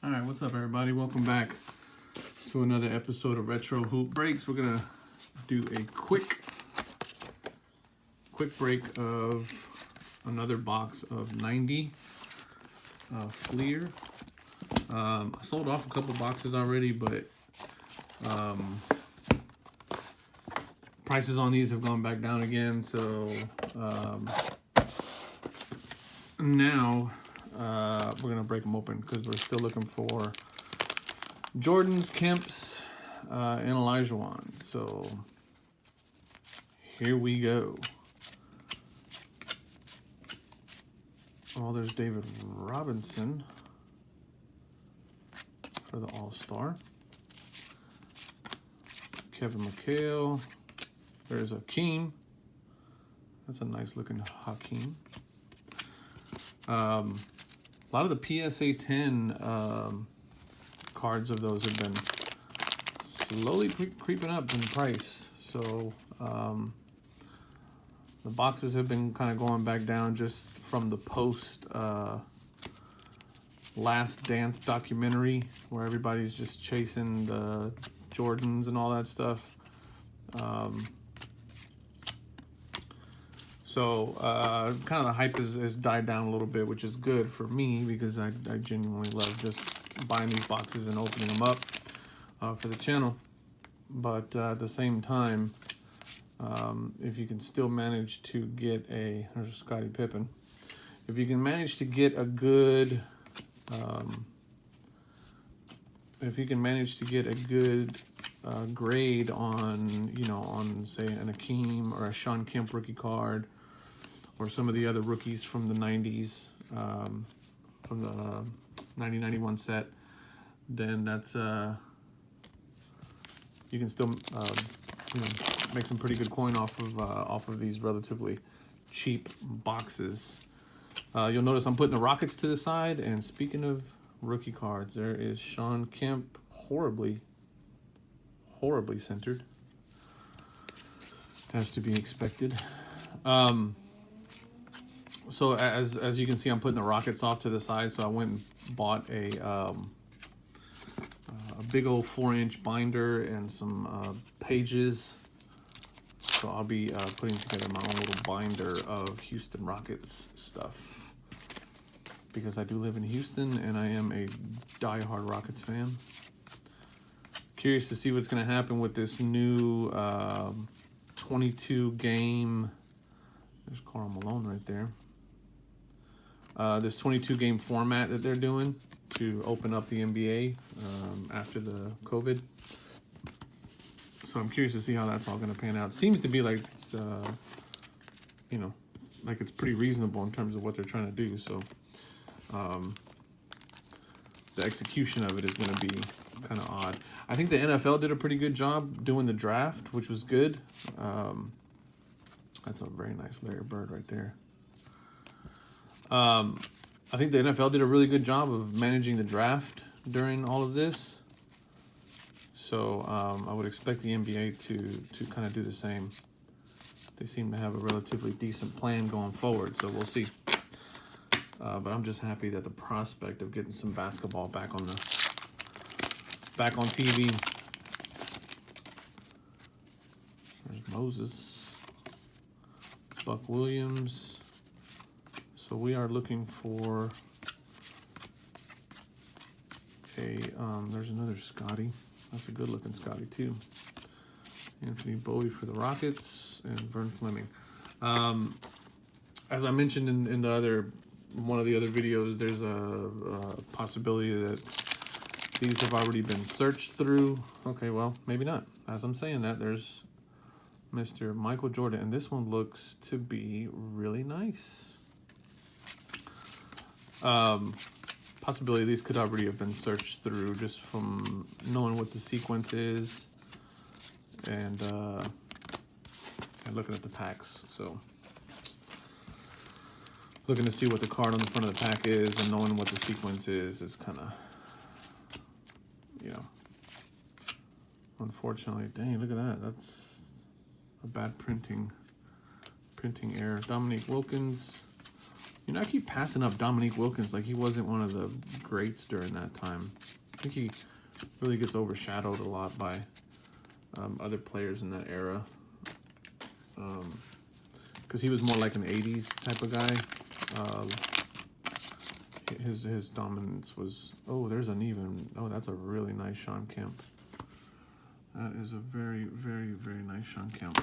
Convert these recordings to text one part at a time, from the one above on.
All right, what's up, everybody? Welcome back to another episode of Retro Hoop Breaks. We're gonna do a quick break of another box of 90 Fleer. I sold off a couple boxes already, but prices on these have gone back down again. So now we're gonna break them open because we're still looking for Jordan's, Kemp's, and Olajuwon. So here we go. Oh, there's David Robinson for the All-Star. Kevin McHale. There's Hakeem. That's a nice looking Hakeem. A lot of the PSA 10 cards of those have been slowly creeping up in price. So the boxes have been kind of going back down just from the post Last Dance documentary where everybody's just chasing the Jordans and all that stuff. So kind of the hype has died down a little bit, which is good for me because I genuinely love just buying these boxes and opening them up for the channel. But at the same time, if you can still manage to get there's Scottie Pippen. If you can manage to get a good, grade on say an Hakeem or a Shawn Kemp rookie card, or some of the other rookies from the 90s, from the 90-91 set, then that's you can still make some pretty good coin off of these relatively cheap boxes. You'll notice I'm putting the Rockets to the side, and speaking of rookie cards, there is Shawn Kemp, horribly centered, as to be expected. So as you can see, I'm putting the Rockets off to the side. So I went and bought a big old 4-inch binder and some pages. So I'll be putting together my own little binder of Houston Rockets stuff, because I do live in Houston and I am a diehard Rockets fan. Curious to see what's going to happen with this new 22 game. There's Karl Malone right there. This 22 game format that they're doing to open up the NBA after the COVID. So I'm curious to see how that's all going to pan out. It seems to be like, like it's pretty reasonable in terms of what they're trying to do. So the execution of it is going to be kind of odd. I think the NFL did a pretty good job doing the draft, which was good. That's a very nice Larry Bird right there. I think the NFL did a really good job of managing the draft during all of this. So I would expect the NBA to kind of do the same. They seem to have a relatively decent plan going forward, so we'll see. But I'm just happy that the prospect of getting some basketball back on TV. There's Moses, Buck Williams. So we are looking for there's another Scotty. That's a good looking Scotty too. Anthony Bowie for the Rockets and Vern Fleming. As I mentioned in the one of the other videos, there's a possibility that these have already been searched through. Okay, well, maybe not. As I'm saying that, there's Mr. Michael Jordan, and this one looks to be really nice. Possibility these could already have been searched through just from knowing what the sequence is and looking at the packs. So looking to see what the card on the front of the pack is and knowing what the sequence is kind of, unfortunately, dang, look at that. That's a bad printing error. Dominique Wilkins, You know, I keep passing up Dominique Wilkins like he wasn't one of the greats during that time. I think he really gets overshadowed a lot by other players in that era. Because he was more like an 80s type of guy. His dominance was... Oh, there's an even... Oh, that's a really nice Shawn Kemp. That is a very, very, very nice Shawn Kemp.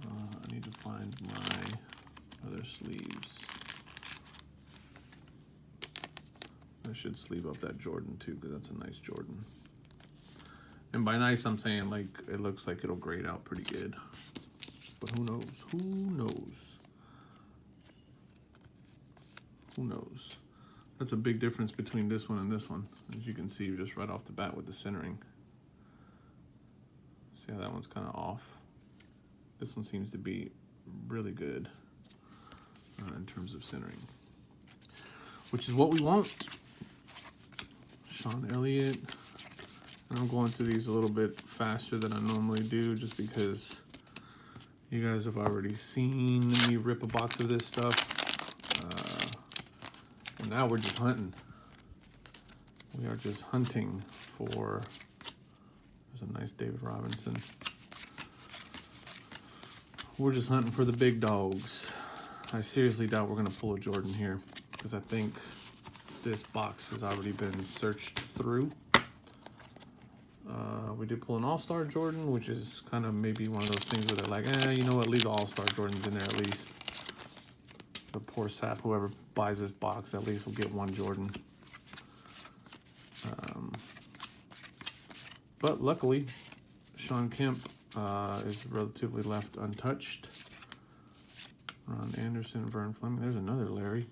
I need to find my other sleeves. I should sleeve up that Jordan too, because that's a nice Jordan. And by nice, I'm saying like it looks like it'll grade out pretty good. But who knows? Who knows? Who knows? That's a big difference between this one and this one. As you can see, just right off the bat with the centering. See how that one's kind of off? This one seems to be really good in terms of centering, which is what we want. Sean Elliott. And I'm going through these a little bit faster than I normally do just because you guys have already seen me rip a box of this stuff. And now we're just hunting. We are just hunting for... There's a nice David Robinson. We're just hunting for the big dogs. I seriously doubt we're going to pull a Jordan here because I think this box has already been searched through. We did pull an All-Star Jordan, which is kind of maybe one of those things where they're like, you know what, leave the All-Star Jordans in there at least. The poor sap, whoever buys this box at least will get one Jordan. But luckily, Shawn Kemp is relatively left untouched. Ron Anderson, Vern Fleming. There's another Larry.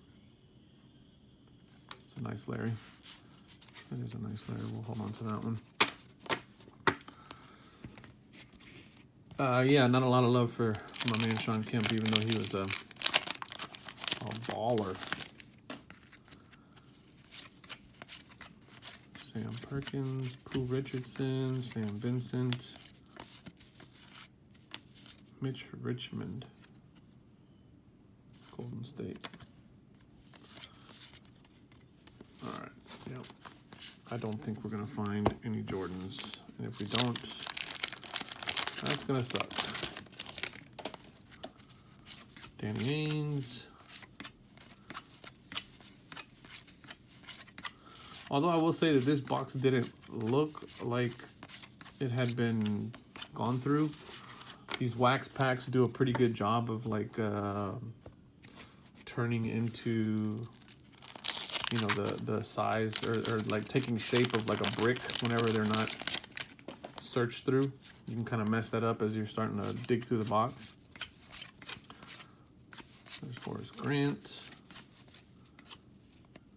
It's a nice Larry. That is a nice Larry. We'll hold on to that one. Yeah, not a lot of love for my man Shawn Kemp, even though he was a baller. Sam Perkins, Pooh Richardson, Sam Vincent, Mitch Richmond, Golden State. All right, yep. I don't think we're gonna find any Jordans, and if we don't, that's gonna suck. Danny Ainge. Although I will say that this box didn't look like it had been gone through. These wax packs do a pretty good job of like turning into, you know, the size or like taking shape of like a brick whenever they're not searched through. You can kind of mess that up as you're starting to dig through the box. There's Horace Grant.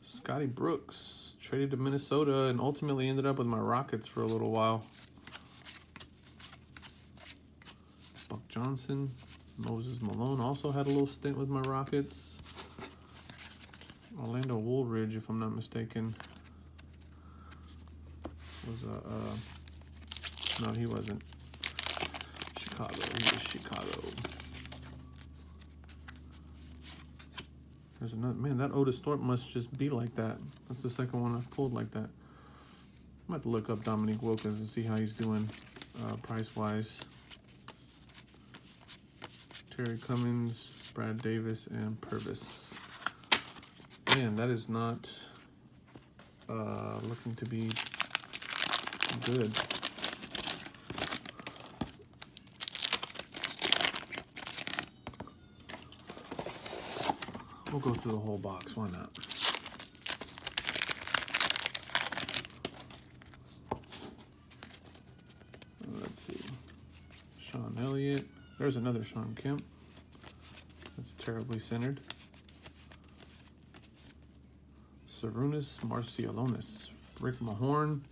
Scotty Brooks, traded to Minnesota and ultimately ended up with my Rockets for a little while. Buck Johnson. Moses Malone also had a little stint with my Rockets. Orlando Woolridge, if I'm not mistaken, was no, he wasn't. Chicago. He was Chicago. There's another, man, that Otis Thorpe must just be like that. That's the second one I've pulled like that. I'm about to look up Dominique Wilkins and see how he's doing price-wise. Terry Cummings, Brad Davis, and Purvis. Man, that is not looking to be good. We'll go through the whole box, why not? Let's see. Sean Elliott. There's another Shawn Kemp. That's terribly centered. Sarunas Marcialonis. Rick Mahorn.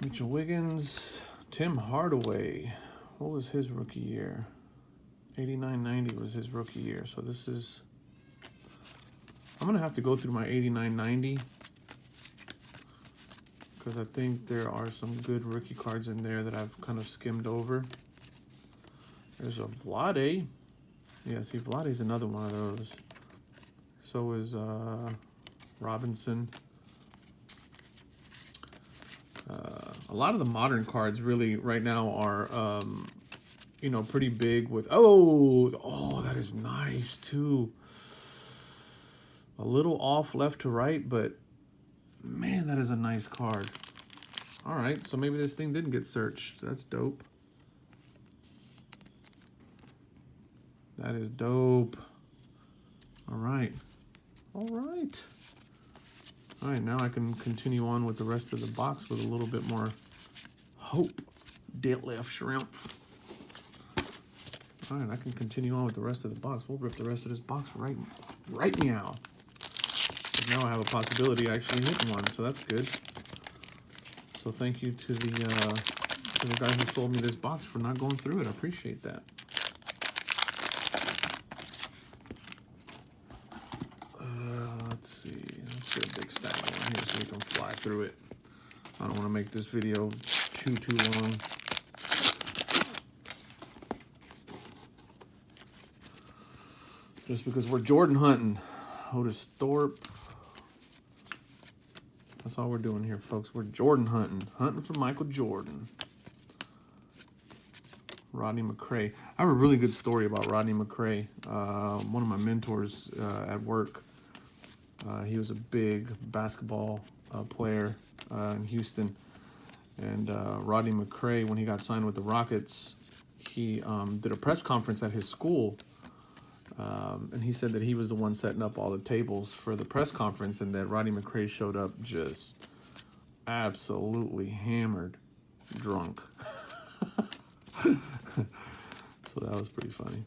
Mitchell Wiggins. Tim Hardaway. What was his rookie year? 89-90 was his rookie year. So this is... I'm going to have to go through my 89-90. Because I think there are some good rookie cards in there that I've kind of skimmed over. There's a Vlade. Yeah, see, Vlade's another one of those. So is Robinson. A lot of the modern cards really right now are, you know, pretty big with, oh, that is nice too. A little off left to right, but man, that is a nice card. All right, so maybe this thing didn't get searched. That's dope. That is dope. All right. All right. All right, now I can continue on with the rest of the box with a little bit more hope. Deadlift shrimp. All right, I can continue on with the rest of the box. We'll rip the rest of this box right meow. Now I have a possibility of actually hitting one, so that's good. So thank you to the guy who sold me this box for not going through it. I appreciate that. Let's see. Let's get a big stack on here so we can fly through it. I don't want to make this video too long. Just because we're Jordan hunting. Otis Thorpe. That's all we're doing here, folks. We're Jordan hunting. Hunting for Michael Jordan. Rodney McRae. I have a really good story about Rodney McRae. One of my mentors at work. He was a big basketball player in Houston. And Rodney McRae, when he got signed with the Rockets, he did a press conference at his school. And he said that he was the one setting up all the tables for the press conference, and that Rodney McRae showed up just absolutely hammered, drunk. So that was pretty funny.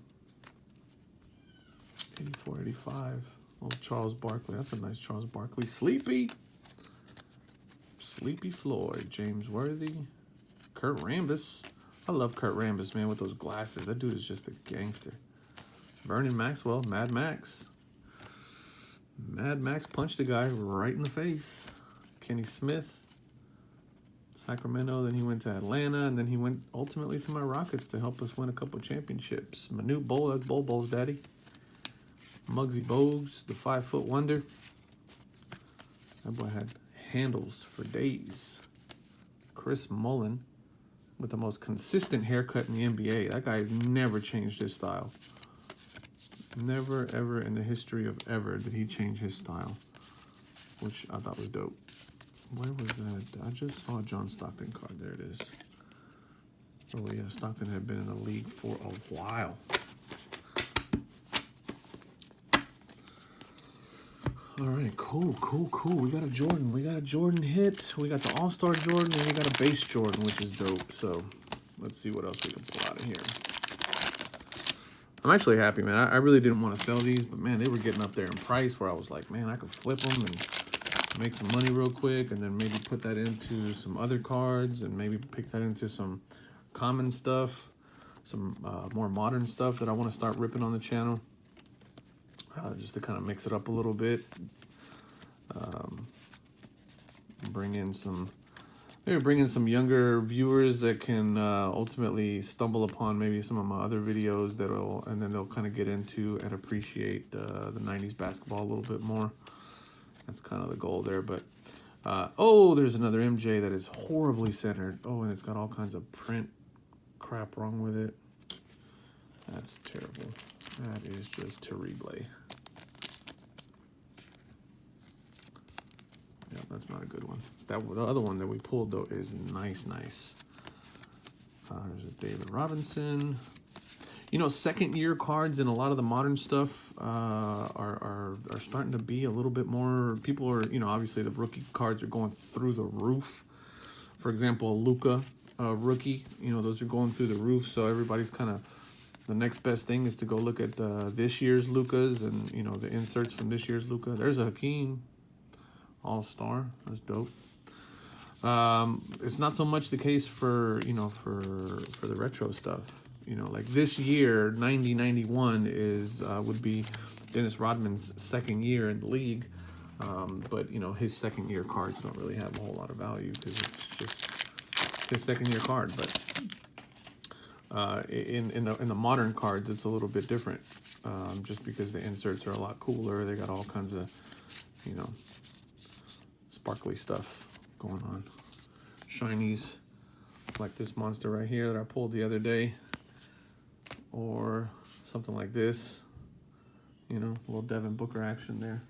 84, 85. Old Charles Barkley. That's a nice Charles Barkley. Sleepy Floyd. James Worthy. Kurt Rambis. I love Kurt Rambis, man, with those glasses. That dude is just a gangster. Vernon Maxwell, Mad Max. Mad Max punched a guy right in the face. Kenny Smith, Sacramento. Then he went to Atlanta, and then he went ultimately to my Rockets to help us win a couple championships. Manute Bol, that's Bol's daddy. Muggsy Bogues, the 5-foot wonder. That boy had handles for days. Chris Mullin, with the most consistent haircut in the NBA. That guy never changed his style. Never, ever in the history of ever did he change his style, which I thought was dope. Where was that? I just saw a John Stockton card. There it is. Oh, yeah, Stockton had been in the league for a while. All right, cool. We got a Jordan. We got a Jordan hit. We got the All-Star Jordan, and we got a base Jordan, which is dope. So let's see what else we can pull out of here. I'm actually happy, man. I really didn't want to sell these, but, man, they were getting up there in price where I was like, man, I could flip them and make some money real quick, and then maybe put that into some other cards, and maybe pick that into some common stuff, some more modern stuff that I want to start ripping on the channel, just to kind of mix it up a little bit. Bring in some younger viewers that can ultimately stumble upon maybe some of my other videos and then they'll kind of get into and appreciate the 90s basketball a little bit more. That's kind of the goal there. But there's another MJ that is horribly centered. Oh, and it's got all kinds of print crap wrong with it. That's terrible. That is just terrible. Yeah, that's not a good one. The other one that we pulled, though, is nice. There's a David Robinson. You know, second-year cards and a lot of the modern stuff are starting to be a little bit more... People are, you know, obviously the rookie cards are going through the roof. For example, a Luka rookie, you know, those are going through the roof. So everybody's kind of... The next best thing is to go look at this year's Lukas and, you know, the inserts from this year's Luka. There's a Hakeem All-Star. That's dope. It's not so much the case for, you know, for the retro stuff. You know, like this year, 90-91 is would be Dennis Rodman's second year in the league. But, you know, his second year cards don't really have a whole lot of value because it's just his second year card. But In the modern cards, it's a little bit different, just because the inserts are a lot cooler. They got all kinds of, you know, sparkly stuff going on. Shinies, like this monster right here that I pulled the other day, or something like this, you know, a little Devin Booker action there,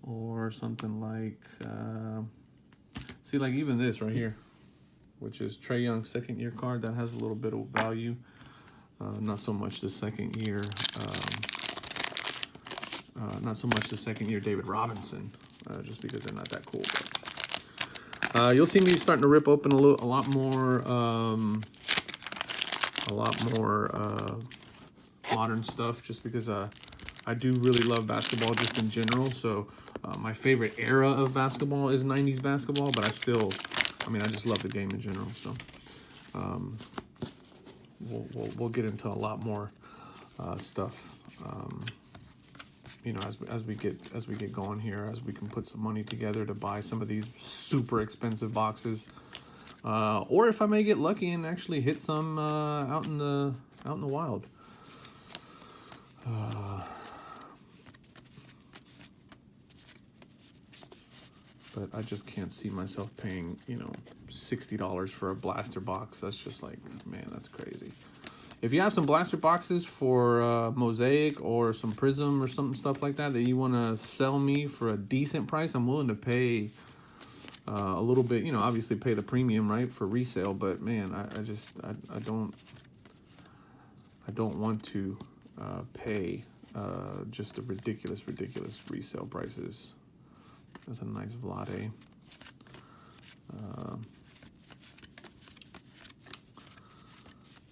or something like, see, like even this right here, which is Trae Young's second year card, that has a little bit of value. Not so much the second year, David Robinson, just because they're not that cool. But, you'll see me starting to rip open a lot more modern stuff, just because I do really love basketball just in general. So my favorite era of basketball is 90s basketball, but I just love the game in general. So we'll get into a lot more stuff, you know, as we get going here, as we can put some money together to buy some of these super expensive boxes, or if I may get lucky and actually hit some out in the wild. But I just can't see myself paying, you know, $60 for a blaster box. That's just like, man, that's crazy. If you have some blaster boxes for Mosaic or some Prism or stuff like that you want to sell me for a decent price, I'm willing to pay a little bit, you know, obviously pay the premium, right, for resale. But man, I don't want to pay just the ridiculous resale prices. That's a nice Vlade.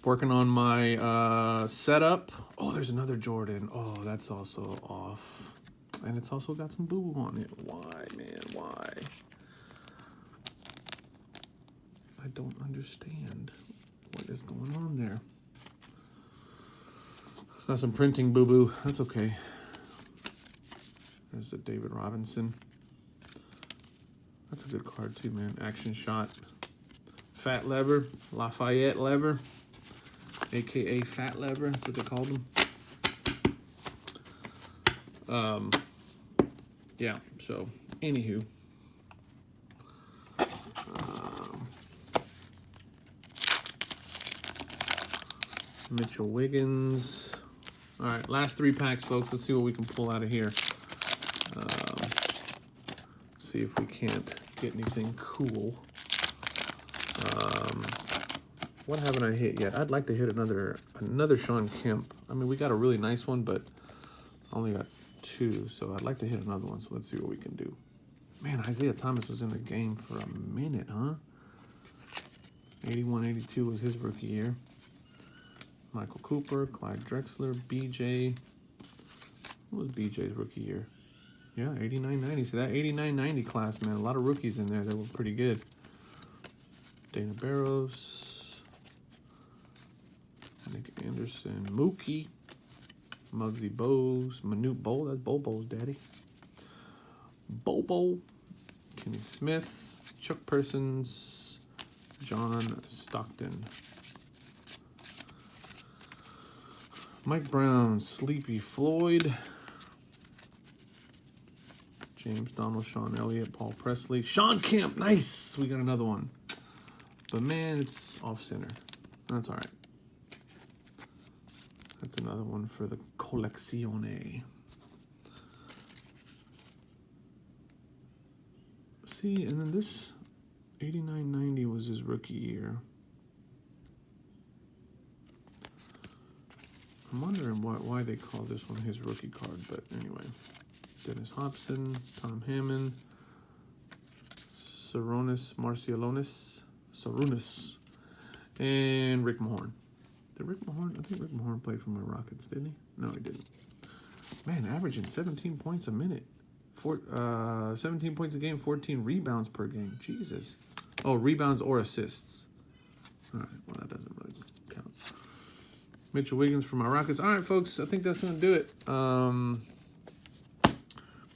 Working on my setup. Oh, there's another Jordan. Oh, that's also off. And it's also got some boo-boo on it. Why, man? Why? I don't understand what is going on there. Got some printing boo-boo. That's okay. There's the David Robinson. That's a good card too, man. Action shot. Fat lever. Lafayette lever. AKA fat lever. That's what they called him. Yeah, so, anywho. Mitchell Wiggins. All right, last 3 packs, folks. Let's see what we can pull out of here. See if we can't get anything cool. What haven't I hit yet? I'd like to hit another Shawn Kemp. I mean, we got a really nice one, but I only got 2, so I'd like to hit another one. So let's see what we can do. Man, Isaiah Thomas was in the game for a minute, huh? 81-82 was his rookie year. Michael Cooper, Clyde Drexler, BJ. What was BJ's rookie year? Yeah, 89-90. So that 89-90 class, man, a lot of rookies in there that were pretty good. Dana Barros, Nick Anderson, Mookie, Muggsy Bogues, Manute Bol, that's Bobo's daddy. Bobo, Kenny Smith, Chuck Persons, John Stockton. Mike Brown, Sleepy Floyd, James Donald, Sean Elliott, Paul Presley, Shawn Kemp, nice! We got another one. But man, it's off center. That's all right. That's another one for the Collezione. See, and then this 89-90 was his rookie year. I'm wondering why they call this one his rookie card, but anyway. Dennis Hobson, Tom Hammond, Sarunas Marcialonis, and Rick Mahorn. I think Rick Mahorn played for my Rockets, didn't he? No, he didn't. Man, averaging 17 points a minute. 17 points a game, 14 rebounds per game. Jesus. Oh, rebounds or assists. All right, well, that doesn't really count. Mitchell Wiggins for my Rockets. All right, folks, I think that's going to do it.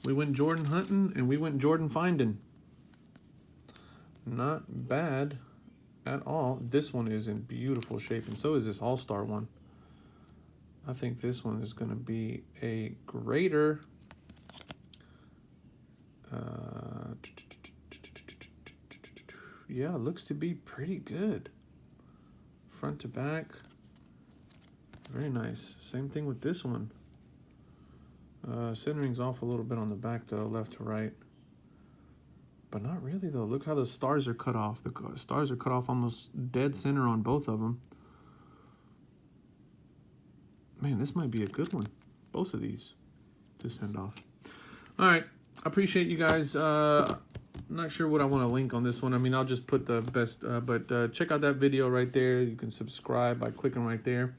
We went Jordan hunting, and we went Jordan finding. Not bad. at all. This one is in beautiful shape, and so is this All-Star one. I think this one is going to be a grader. Yeah, looks to be pretty good. Front to back. Very nice. Same thing with this one. Centering's off a little bit on the back, though, left to right. But not really, though. Look how the stars are cut off. The stars are cut off almost dead center on both of them. Man, this might be a good one. Both of these to send off. All right. I appreciate you guys. Not sure what I want to link on this one. I mean, I'll just put the best. But check out that video right there. You can subscribe by clicking right there.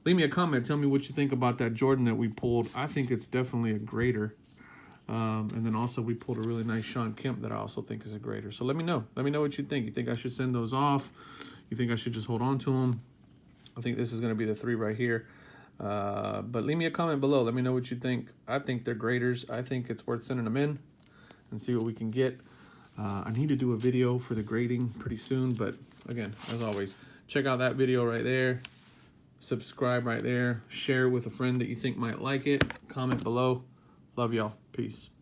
Leave me a comment. Tell me what you think about that Jordan that we pulled. I think it's definitely a grader. And then also we pulled a really nice Shawn Kemp that I also think is a grader. So let me know. Let me know what you think. You think I should send those off? You think I should just hold on to them? I think this is going to be the 3 right here. But leave me a comment below. Let me know what you think. I think they're graders. I think it's worth sending them in and see what we can get. I need to do a video for the grading pretty soon. But again, as always, check out that video right there. Subscribe right there. Share it with a friend that you think might like it. Comment below. Love y'all. Peace.